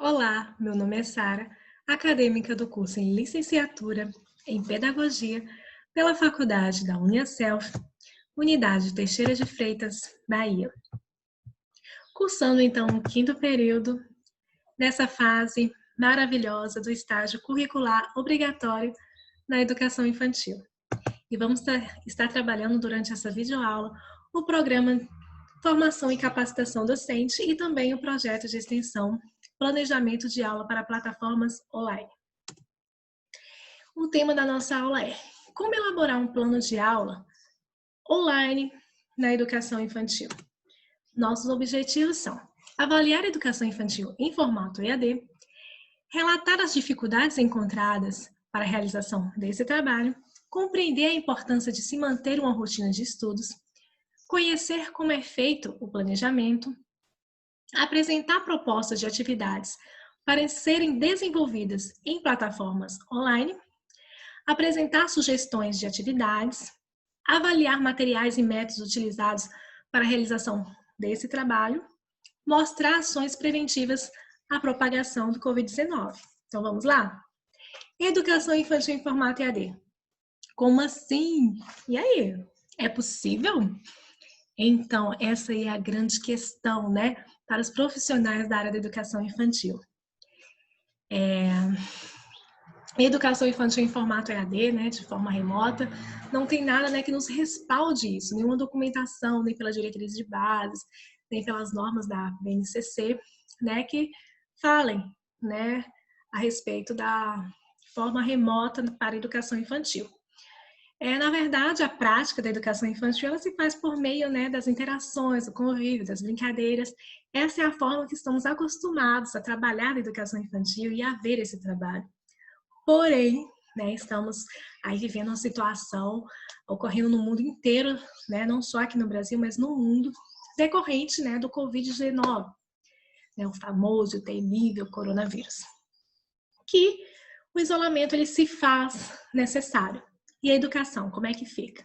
Olá, meu nome é Sara, acadêmica do curso em Licenciatura em Pedagogia pela Faculdade da UniaSelv, Unidade Teixeira de Freitas, Bahia. Cursando então o quinto período nessa fase maravilhosa do estágio curricular obrigatório na educação infantil. E vamos estar trabalhando durante essa videoaula o programa Formação e Capacitação Docente e também o projeto de extensão Planejamento de Aula para Plataformas Online. O tema da nossa aula é como elaborar um plano de aula online na educação infantil. Nossos objetivos são avaliar a educação infantil em formato EAD, relatar as dificuldades encontradas para a realização desse trabalho, compreender a importância de se manter uma rotina de estudos, conhecer como é feito o planejamento, apresentar propostas de atividades para serem desenvolvidas em plataformas online, apresentar sugestões de atividades, avaliar materiais e métodos utilizados para a realização desse trabalho, mostrar ações preventivas à propagação do Covid-19. Então vamos lá? Educação infantil em formato EAD. Como assim? E aí? É possível? Então, essa é a grande questão, né, para os profissionais da área da educação infantil. Educação infantil em formato EAD, né, de forma remota, não tem nada, né, que nos respalde isso, nenhuma documentação, nem pelas diretrizes de bases, nem pelas normas da BNCC, né, que falem, né, a respeito da forma remota para a educação infantil. Na verdade, a prática da educação infantil ela se faz por meio, né, das interações, do convívio, das brincadeiras. Essa é a forma que estamos acostumados a trabalhar na educação infantil e a ver esse trabalho. Porém, né, estamos aí vivendo uma situação ocorrendo no mundo inteiro, né, não só aqui no Brasil, mas no mundo, decorrente, né, do Covid-19, né, o famoso e temível coronavírus. Que o isolamento ele se faz necessário. E a educação, como é que fica?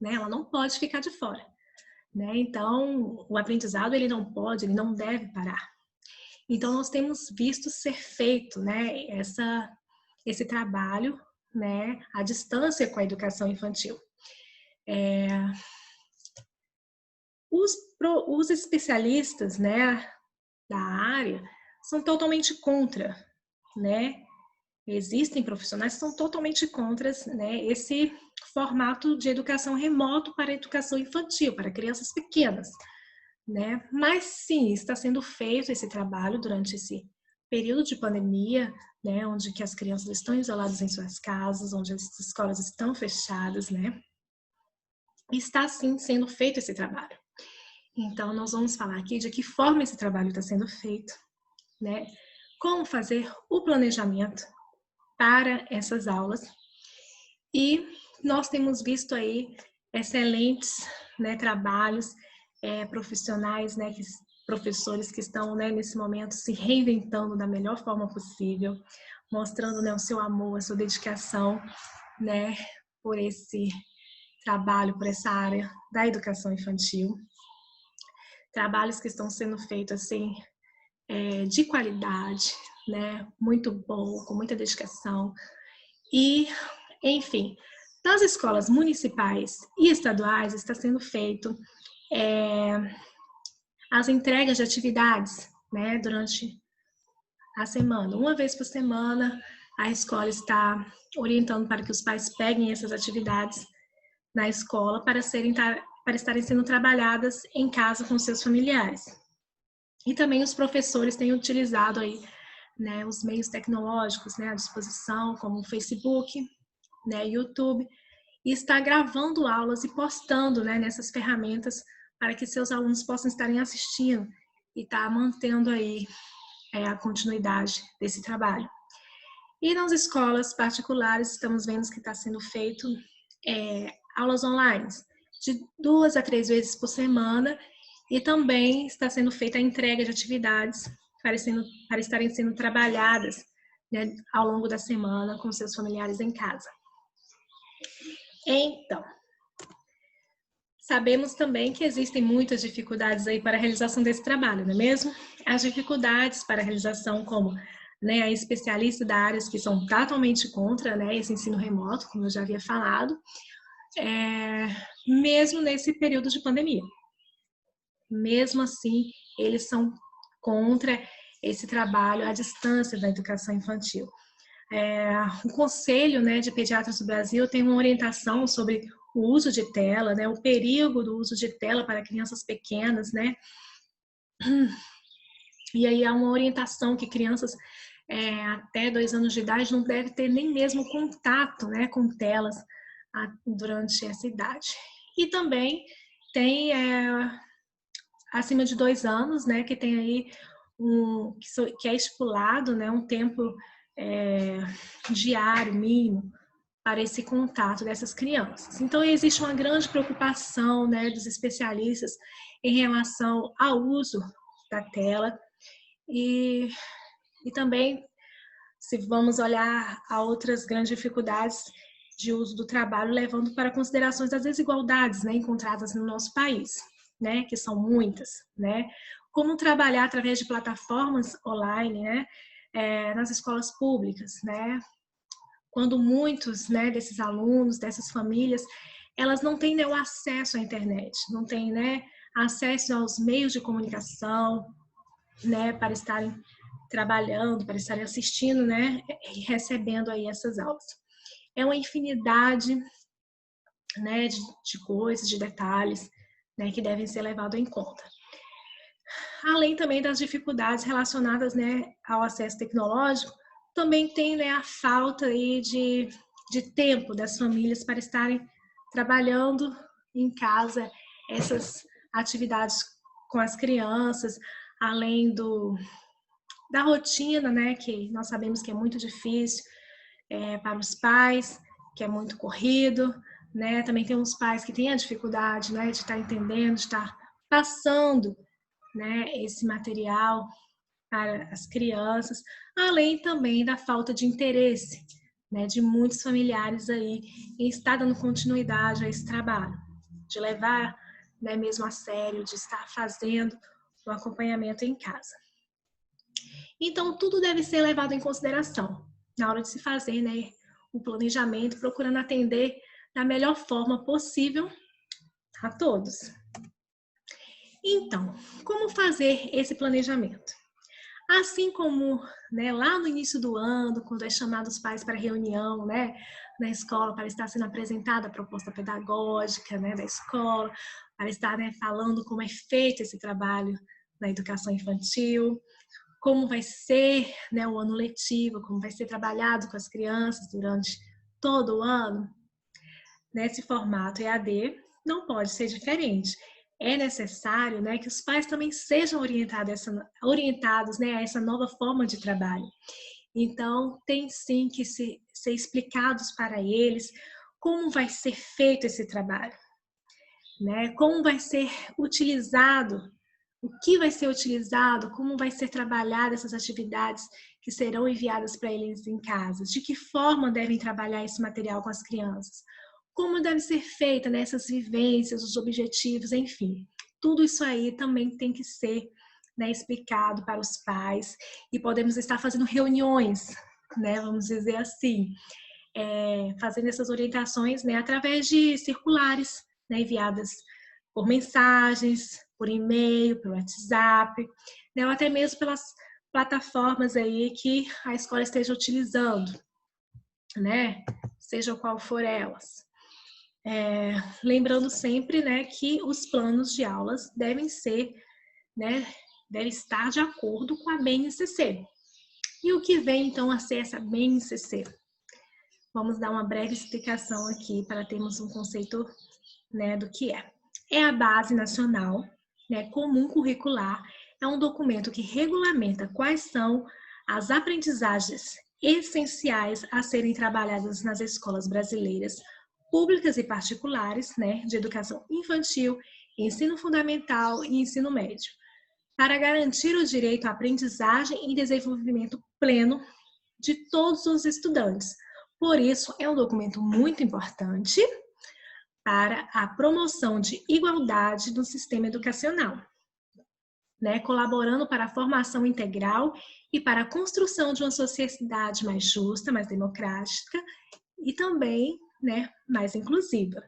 Né, ela não pode ficar de fora. Né? Então, o aprendizado ele não pode, ele não deve parar. Então, nós temos visto ser feito, né, esse trabalho, né, à distância com a educação infantil. Os especialistas, né, da área são totalmente contra, né? Existem profissionais que são totalmente contra, né, esse formato de educação remoto para a educação infantil, para crianças pequenas. Né? Mas sim, está sendo feito esse trabalho durante esse período de pandemia, né, onde que as crianças estão isoladas em suas casas, onde as escolas estão fechadas, né? Está sim sendo feito esse trabalho. Então, nós vamos falar aqui de que forma esse trabalho está sendo feito, né? Como fazer o planejamento para essas aulas. E nós temos visto aí excelentes, né, trabalhos profissionais, né, professores que estão, né, nesse momento se reinventando da melhor forma possível, mostrando, né, o seu amor, a sua dedicação, né, por esse trabalho, por essa área da educação infantil. Trabalhos que estão sendo feitos assim de qualidade, né, muito bom, com muita dedicação e, enfim, nas escolas municipais e estaduais está sendo feito as entregas de atividades, né, durante a semana. Uma vez por semana, a escola está orientando para que os pais peguem essas atividades na escola para estarem sendo trabalhadas em casa com seus familiares. E também os professores têm utilizado aí, né, os meios tecnológicos, né, à disposição, como o Facebook, né, YouTube, e está gravando aulas e postando, né, nessas ferramentas para que seus alunos possam estarem assistindo e estar mantendo aí a continuidade desse trabalho. E nas escolas particulares, estamos vendo que está sendo feito aulas online, de 2 a 3 vezes por semana, e também está sendo feita a entrega de atividades para estarem sendo trabalhadas, né, ao longo da semana com seus familiares em casa. Então, Sabemos também que existem muitas dificuldades aí para a realização desse trabalho, não é mesmo? As dificuldades para a realização, como, né, a especialista da área que são totalmente contra, né, esse ensino remoto, como eu já havia falado, mesmo nesse período de pandemia. Mesmo assim, eles são contra esse trabalho à distância da educação infantil. O Conselho, né, de Pediatras do Brasil tem uma orientação sobre o uso de tela, né, o perigo do uso de tela para crianças pequenas, né? E aí há uma orientação que crianças até 2 anos de idade não devem ter nem mesmo contato, né, com telas durante essa idade. E também tem acima de 2 anos, né, que tem aí que é estipulado, né, um tempo diário mínimo para esse contato dessas crianças. Então, existe uma grande preocupação, né, dos especialistas em relação ao uso da tela e também, se vamos olhar a outras grandes dificuldades de uso do trabalho, levando para considerações das desigualdades, né, encontradas no nosso país, né, que são muitas, né, como trabalhar através de plataformas online, né, nas escolas públicas, né, quando muitos, né, desses alunos, dessas famílias, elas não têm, né, o acesso à internet, não têm, né, acesso aos meios de comunicação, né, para estarem trabalhando, para estarem assistindo, né, e recebendo aí essas aulas. É uma infinidade, né, de coisas, de detalhes, né, que devem ser levados em conta. Além também das dificuldades relacionadas, né, ao acesso tecnológico, também tem, né, a falta aí de tempo das famílias para estarem trabalhando em casa essas atividades com as crianças, além da rotina, né, que nós sabemos que é muito difícil para os pais, que é muito corrido, né, também tem uns pais que têm a dificuldade, né, de estar entendendo, de estar passando, né, esse material para as crianças, além também da falta de interesse, né, de muitos familiares aí em estar dando continuidade a esse trabalho, de levar, né, mesmo a sério, de estar fazendo o acompanhamento em casa. Então, tudo deve ser levado em consideração na hora de se fazer, né, o planejamento, procurando atender da melhor forma possível a todos. Então, como fazer esse planejamento? Assim como, né, lá no início do ano, quando é chamado os pais para reunião, né, na escola, para estar sendo apresentada a proposta pedagógica, né, da escola, para estar, né, falando como é feito esse trabalho na educação infantil, como vai ser, né, o ano letivo, como vai ser trabalhado com as crianças durante todo o ano, nesse formato EAD, não pode ser diferente. É necessário, né, que os pais também sejam orientados, né, a essa nova forma de trabalho. Então, tem sim que ser explicados para eles como vai ser feito esse trabalho, né, como vai ser utilizado, o que vai ser utilizado, como vai ser trabalhada essas atividades que serão enviadas para eles em casa, de que forma devem trabalhar esse material com as crianças, como deve ser feita, né, essas vivências, os objetivos, enfim. Tudo isso aí também tem que ser, né, explicado para os pais e podemos estar fazendo reuniões, né, vamos dizer assim, fazendo essas orientações, né, através de circulares, né, enviadas por mensagens, por e-mail, pelo WhatsApp, né, ou até mesmo pelas plataformas aí que a escola esteja utilizando, né, seja qual for elas. Lembrando sempre, né, que os planos de aulas devem ser, né, devem estar de acordo com a BNCC. E o que vem então a ser essa BNCC? Vamos dar uma breve explicação aqui para termos um conceito, né, do que é. É a Base Nacional, né, Comum Curricular, é um documento que regulamenta quais são as aprendizagens essenciais a serem trabalhadas nas escolas brasileiras, públicas e particulares, né, de educação infantil, ensino fundamental e ensino médio, para garantir o direito à aprendizagem e desenvolvimento pleno de todos os estudantes. Por isso, é um documento muito importante para a promoção de igualdade no sistema educacional, né, colaborando para a formação integral e para a construção de uma sociedade mais justa, mais democrática e também, né, mais inclusiva.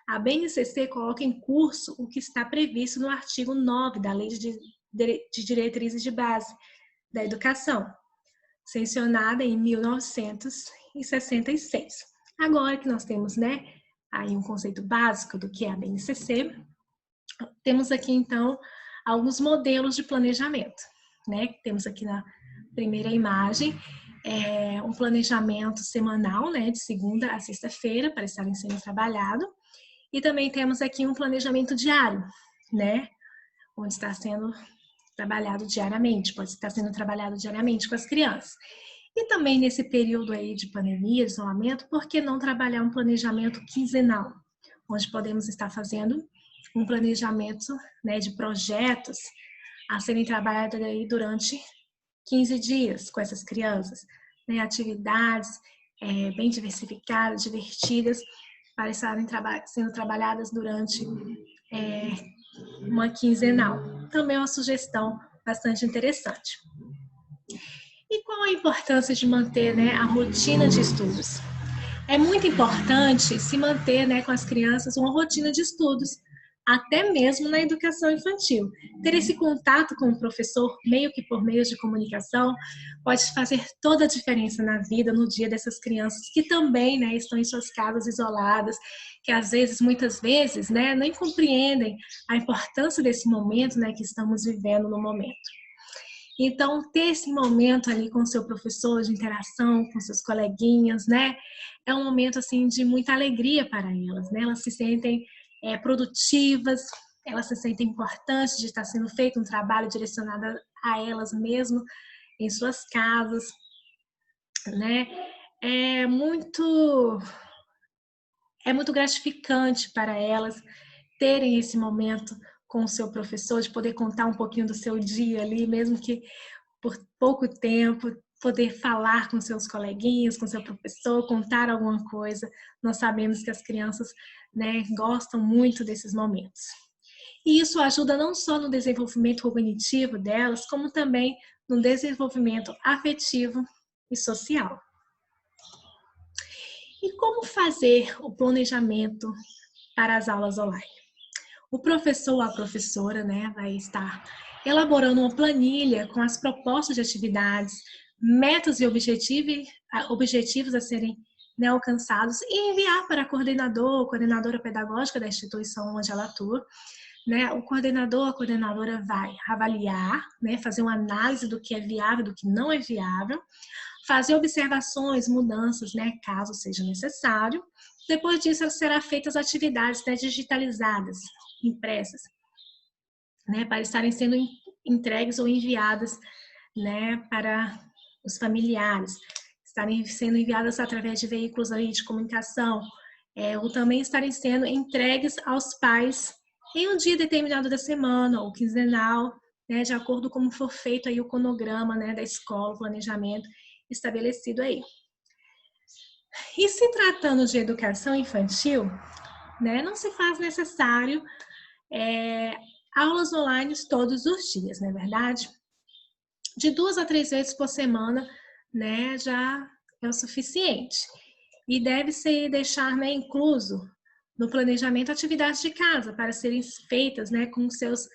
A BNCC coloca em curso o que está previsto no artigo 9 da Lei de Diretrizes de Base da Educação, sancionada em 1966. Agora que nós temos, né, aí um conceito básico do que é a BNCC, temos aqui, então, alguns modelos de planejamento, né? Temos aqui na primeira imagem um planejamento semanal, né, de segunda a sexta-feira, para estarem sendo trabalhado. E também temos aqui um planejamento diário, né, onde está sendo trabalhado diariamente, pode estar sendo trabalhado diariamente com as crianças. E também nesse período aí de pandemia, de isolamento, por que não trabalhar um planejamento quinzenal, onde podemos estar fazendo um planejamento, né, de projetos a serem trabalhados aí durante 15 dias com essas crianças, né, atividades bem diversificadas, divertidas, para estarem sendo trabalhadas durante uma quinzenal. Também é uma sugestão bastante interessante. E qual a importância de manter, né, a rotina de estudos? É muito importante se manter, né, com as crianças uma rotina de estudos, até mesmo na educação infantil. Ter esse contato com o professor, meio que por meios de comunicação, pode fazer toda a diferença na vida, no dia dessas crianças que também, né, estão em suas casas isoladas, que às vezes, muitas vezes, né, nem compreendem a importância desse momento, né, que estamos vivendo no momento. Então, ter esse momento ali com o seu professor, de interação com seus coleguinhas, né, é um momento, assim, de muita alegria para elas, né, elas se sentem produtivas, elas se sentem importantes de estar sendo feito um trabalho direcionado a elas mesmo, em suas casas, né, é muito gratificante para elas terem esse momento com o seu professor, de poder contar um pouquinho do seu dia ali, mesmo que por pouco tempo, poder falar com seus coleguinhas, com seu professor, contar alguma coisa. Nós sabemos que as crianças, né, gostam muito desses momentos. E isso ajuda não só no desenvolvimento cognitivo delas, como também no desenvolvimento afetivo e social. E como fazer o planejamento para as aulas online? O professor ou a professora, né, vai estar elaborando uma planilha com as propostas de atividades, metas e objetivos a serem, né, alcançados e enviar para a coordenadora pedagógica da instituição onde ela atua. Né, o coordenador ou a coordenadora vai avaliar, né, fazer uma análise do que é viável, do que não é viável, fazer observações, mudanças, né, caso seja necessário. Depois disso, serão feitas atividades, né, digitalizadas, impressas, né, para estarem sendo entregues ou enviadas, né, para os familiares, estarem sendo enviadas através de veículos aí de comunicação, ou também estarem sendo entregues aos pais em um dia determinado da semana ou quinzenal, né, de acordo com como for feito aí o cronograma, né, da escola, o planejamento estabelecido aí. E se tratando de educação infantil, né, não se faz necessário aulas online todos os dias, não é verdade? De 2 a 3 vezes por semana, né, já é o suficiente. E deve-se deixar, né, incluso no planejamento atividades de casa para serem feitas, né, com seus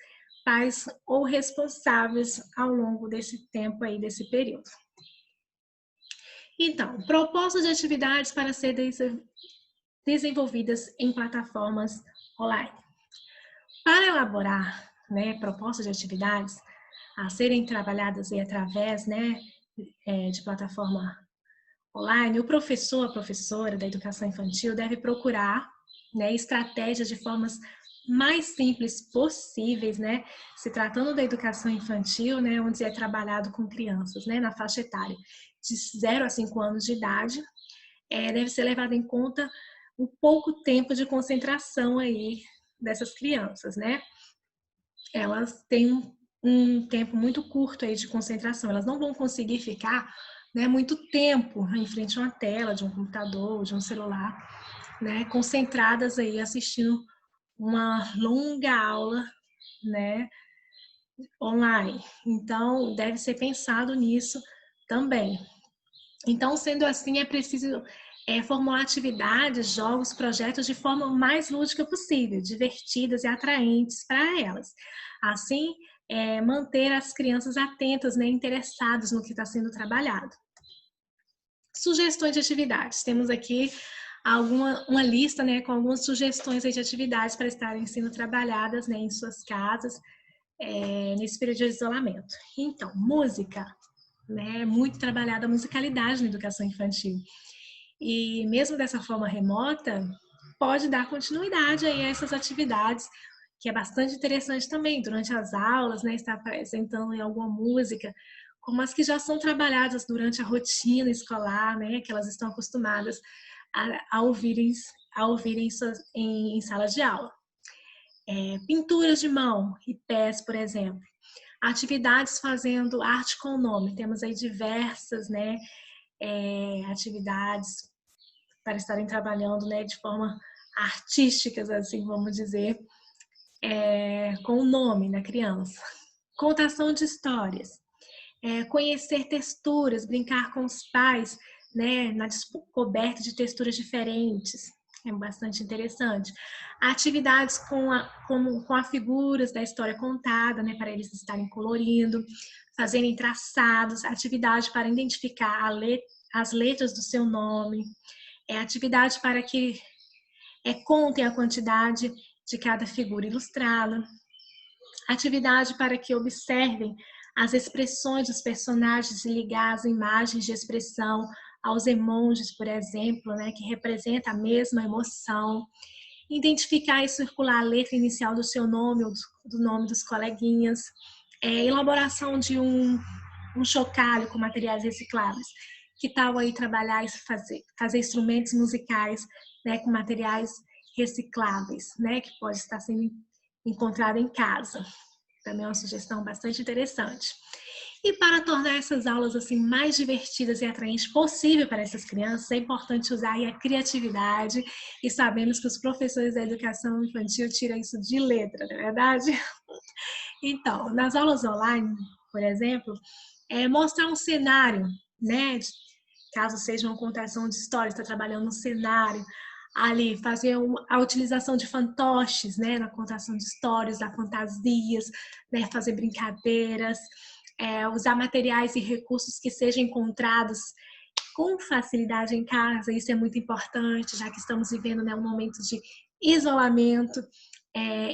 pais ou responsáveis ao longo desse tempo aí, desse período. Então, propostas de atividades para serem desenvolvidas em plataformas online. Para elaborar, né, propostas de atividades a serem trabalhadas aí através, né, de plataforma online, o professor, a professora da educação infantil deve procurar, né, estratégias de formas mais simples possíveis, né, se tratando da educação infantil, né, onde é trabalhado com crianças, né, na faixa etária de 0 a 5 anos de idade, deve ser levado em conta o pouco tempo de concentração aí dessas crianças, né? Elas têm um tempo muito curto aí de concentração, elas não vão conseguir ficar, né, muito tempo em frente a uma tela de um computador, de um celular. né, concentradas aí assistindo uma longa aula, né, online. Então, deve ser pensado nisso também. Então, sendo assim, é preciso formular atividades, jogos, projetos de forma mais lúdica possível, divertidas e atraentes para elas. Assim, manter as crianças atentas, né, interessadas no que está sendo trabalhado. Sugestões de atividades. Temos aqui uma lista, né, com algumas sugestões de atividades para estarem sendo trabalhadas, né, em suas casas, nesse período de isolamento. Então, música, né, muito trabalhada a musicalidade na educação infantil. E mesmo dessa forma remota, pode dar continuidade aí a essas atividades, que é bastante interessante também, durante as aulas, né, estar apresentando em alguma música, como as que já são trabalhadas durante a rotina escolar, né, que elas estão acostumadas a ouvirem em sala de aula. Pinturas de mão e pés, por exemplo. Atividades fazendo arte com o nome. Temos aí diversas, né, atividades para estarem trabalhando, né, de forma artísticas, assim, vamos dizer, com o nome da criança. Contação de histórias. Conhecer texturas, brincar com os pais, né, na descoberta de texturas diferentes. É bastante interessante. Atividades com a figuras da história contada, né, para eles estarem colorindo, fazerem traçados, atividade para identificar as letras do seu nome, atividade para que contem a quantidade de cada figura ilustrada, atividade para que observem as expressões dos personagens e ligar as imagens de expressão aos emojis, por exemplo, né, que representa a mesma emoção. Identificar e circular a letra inicial do seu nome ou do nome dos coleguinhas. Elaboração de um chocalho com materiais recicláveis. Que tal aí trabalhar e fazer instrumentos musicais, né, com materiais recicláveis, né, que pode estar sendo encontrado em casa. Também é uma sugestão bastante interessante. E para tornar essas aulas assim mais divertidas e atraentes possível para essas crianças, é importante usar a criatividade, e sabemos que os professores da educação infantil tiram isso de letra, não é verdade? Então, nas aulas online, por exemplo, mostrar um cenário, né? Caso seja uma contação de histórias, está trabalhando um cenário, ali fazer a utilização de fantoches, né, na contação de histórias, da fantasias, né, fazer brincadeiras, usar materiais e recursos que sejam encontrados com facilidade em casa. Isso é muito importante, já que estamos vivendo, né, um momento de isolamento.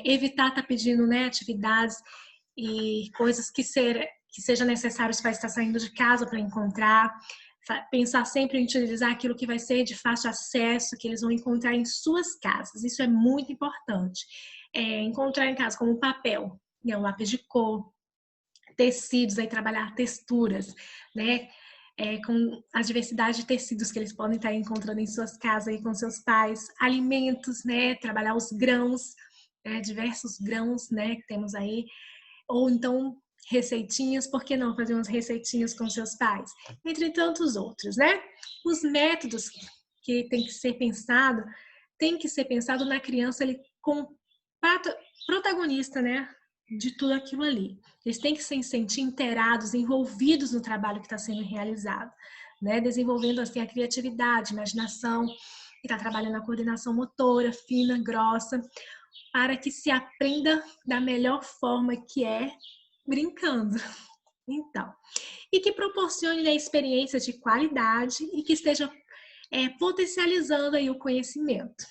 Evitar estar pedindo, né, atividades e coisas que sejam necessários para estar saindo de casa para encontrar. Pensar sempre em utilizar aquilo que vai ser de fácil acesso, que eles vão encontrar em suas casas. Isso é muito importante. Encontrar em casa como papel, né, um lápis de cor, tecidos, aí trabalhar texturas, né, com a diversidade de tecidos que eles podem estar encontrando em suas casas aí com seus pais, alimentos, né, trabalhar os grãos, diversos grãos, né, que temos aí, ou então receitinhas, por que não fazer umas receitinhas com seus pais? Entre tantos outros, né? Os métodos que tem que ser pensado na criança ali como protagonista, né? De tudo aquilo ali. Eles têm que se sentir inteirados, envolvidos no trabalho que está sendo realizado, né? Desenvolvendo assim a criatividade, imaginação, e está trabalhando a coordenação motora, fina, grossa, para que se aprenda da melhor forma, que é brincando. Então, e que proporcione, né, experiências de qualidade e que esteja potencializando aí o conhecimento.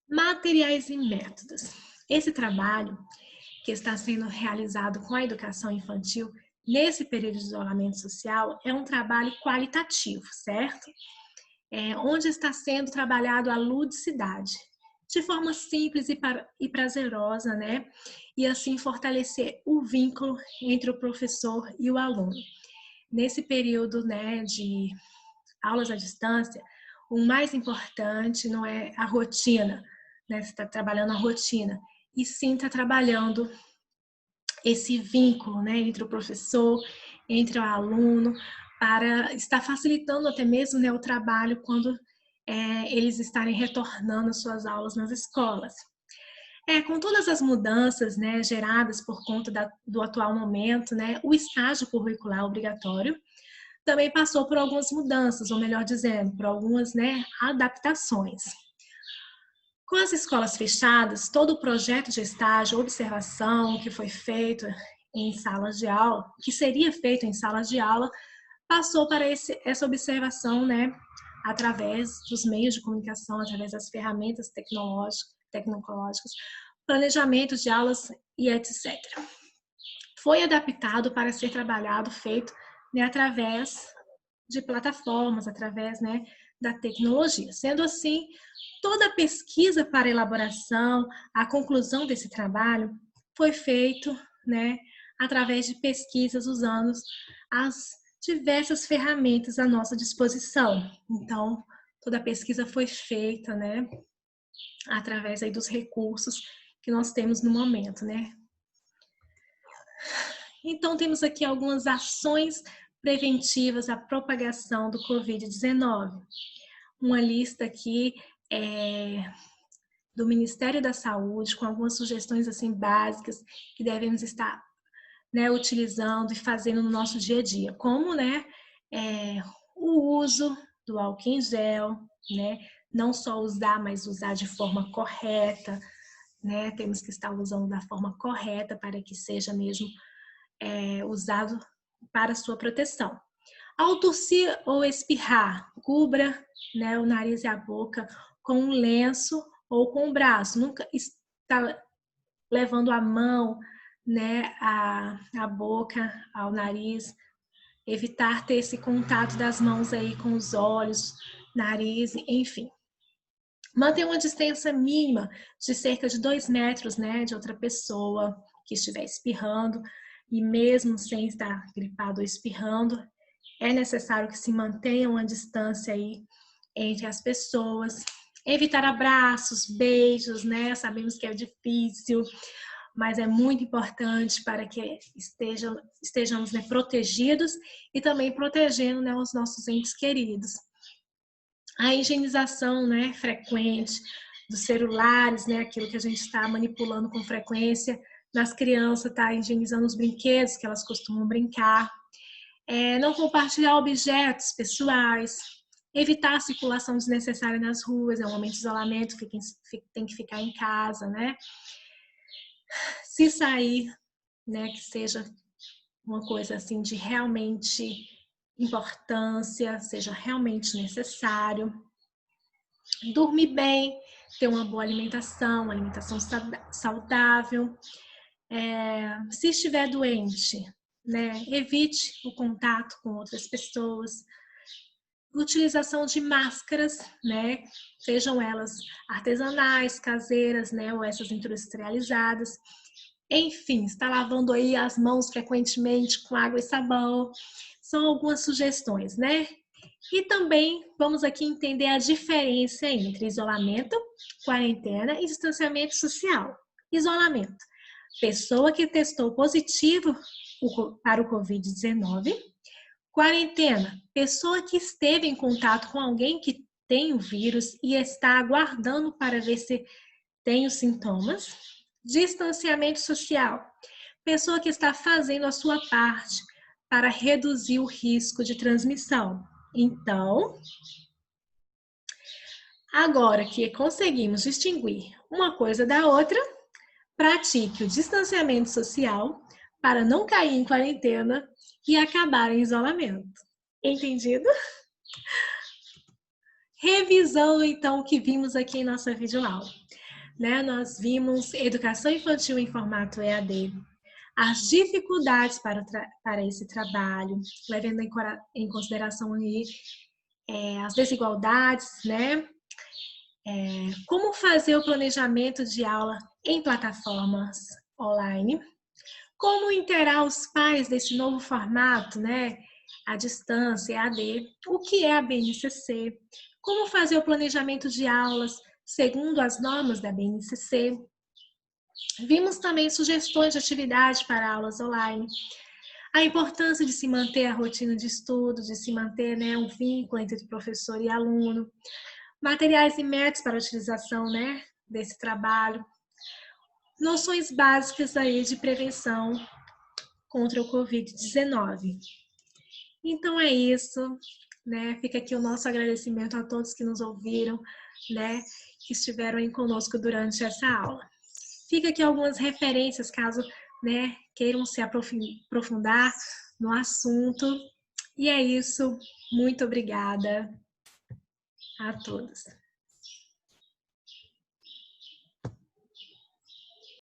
Materiais e métodos. Esse trabalho que está sendo realizado com a educação infantil nesse período de isolamento social é um trabalho qualitativo, certo? Onde está sendo trabalhado a ludicidade, de forma simples e prazerosa, né? E assim fortalecer o vínculo entre o professor e o aluno. Nesse período, né, de aulas à distância, o mais importante não é a rotina, né? Você está trabalhando a rotina, e sim está trabalhando esse vínculo, né, entre o professor, entre o aluno, para estar facilitando até mesmo, né, o trabalho quando eles estarem retornando às suas aulas nas escolas. Com todas as mudanças, né, geradas por conta do atual momento, né, o estágio curricular obrigatório também passou por algumas mudanças, ou melhor dizendo, por algumas, né, adaptações. Com as escolas fechadas, todo o projeto de estágio, observação que foi feito em salas de aula, que seria feito em salas de aula, passou para essa observação, né, através dos meios de comunicação, através das ferramentas tecnológicas, planejamento de aulas e etc. Foi adaptado para ser trabalhado, feito, né, através de plataformas, através, né, da tecnologia. Sendo assim, toda a pesquisa para elaboração, a conclusão desse trabalho foi feito, né, através de pesquisas usando as diversas ferramentas à nossa disposição. Então, toda a pesquisa foi feita, né, através aí dos recursos que nós temos no momento, né. Então, temos aqui algumas ações preventivas à propagação do Covid-19. Uma lista aqui do Ministério da Saúde, com algumas sugestões assim básicas que devemos estar, né, utilizando e fazendo no nosso dia a dia, como, né, o uso do álcool em gel, né, não só usar, mas usar de forma correta, né, temos que estar usando da forma correta para que seja mesmo usado para sua proteção. Ao tossir ou espirrar, cubra, né, o nariz e a boca com um lenço ou com o braço. Nunca está levando a mão, né, a boca, ao nariz. Evitar ter esse contato das mãos aí com os olhos, nariz, enfim. Manter uma distância mínima de cerca de 2 metros, né, de outra pessoa que estiver espirrando. E mesmo sem estar gripado ou espirrando, é necessário que se mantenha uma distância aí entre as pessoas. Evitar abraços, beijos, né? Sabemos que é difícil, mas é muito importante para que estejamos, né, protegidos e também protegendo, né, os nossos entes queridos. A higienização, né, frequente dos celulares, né, aquilo que a gente está manipulando com frequência nas crianças, tá higienizando os brinquedos que elas costumam brincar. Não compartilhar objetos pessoais, evitar a circulação desnecessária nas ruas, é um momento de isolamento, tem que ficar em casa, né? Se sair, né, que seja uma coisa assim de realmente importância, seja realmente necessário. Dormir bem, ter uma boa alimentação saudável. Se estiver doente, né, evite o contato com outras pessoas. Utilização de máscaras, né, sejam elas artesanais, caseiras, né, ou essas industrializadas. Enfim, está lavando aí as mãos frequentemente com água e sabão. São algumas sugestões, né? E também vamos aqui entender a diferença entre isolamento, quarentena e distanciamento social. Isolamento. Pessoa que testou positivo para o Covid-19. Quarentena. Pessoa que esteve em contato com alguém que tem o vírus e está aguardando para ver se tem os sintomas. Distanciamento social. Pessoa que está fazendo a sua parte para reduzir o risco de transmissão. Então, agora que conseguimos distinguir uma coisa da outra, pratique o distanciamento social para não cair em quarentena e acabar em isolamento. Entendido? Revisando então o que vimos aqui em nossa videoaula, né? Nós vimos educação infantil em formato EAD, as dificuldades para esse trabalho, levando em consideração aí, as desigualdades, né? Como fazer o planejamento de aula em plataformas online, como interar os pais desse novo formato, né? A distância, EAD, o que é a BNCC, como fazer o planejamento de aulas segundo as normas da BNCC. Vimos também sugestões de atividades para aulas online, a importância de se manter a rotina de estudo, de se manter, né, um vínculo entre professor e aluno, materiais e métodos para a utilização, né, desse trabalho, noções básicas aí de prevenção contra o Covid-19. Então é isso, né? Fica aqui o nosso agradecimento a todos que nos ouviram, né? Que estiveram aí conosco durante essa aula. Fica aqui algumas referências caso, né, queiram se aprofundar no assunto. E é isso. Muito obrigada a todos.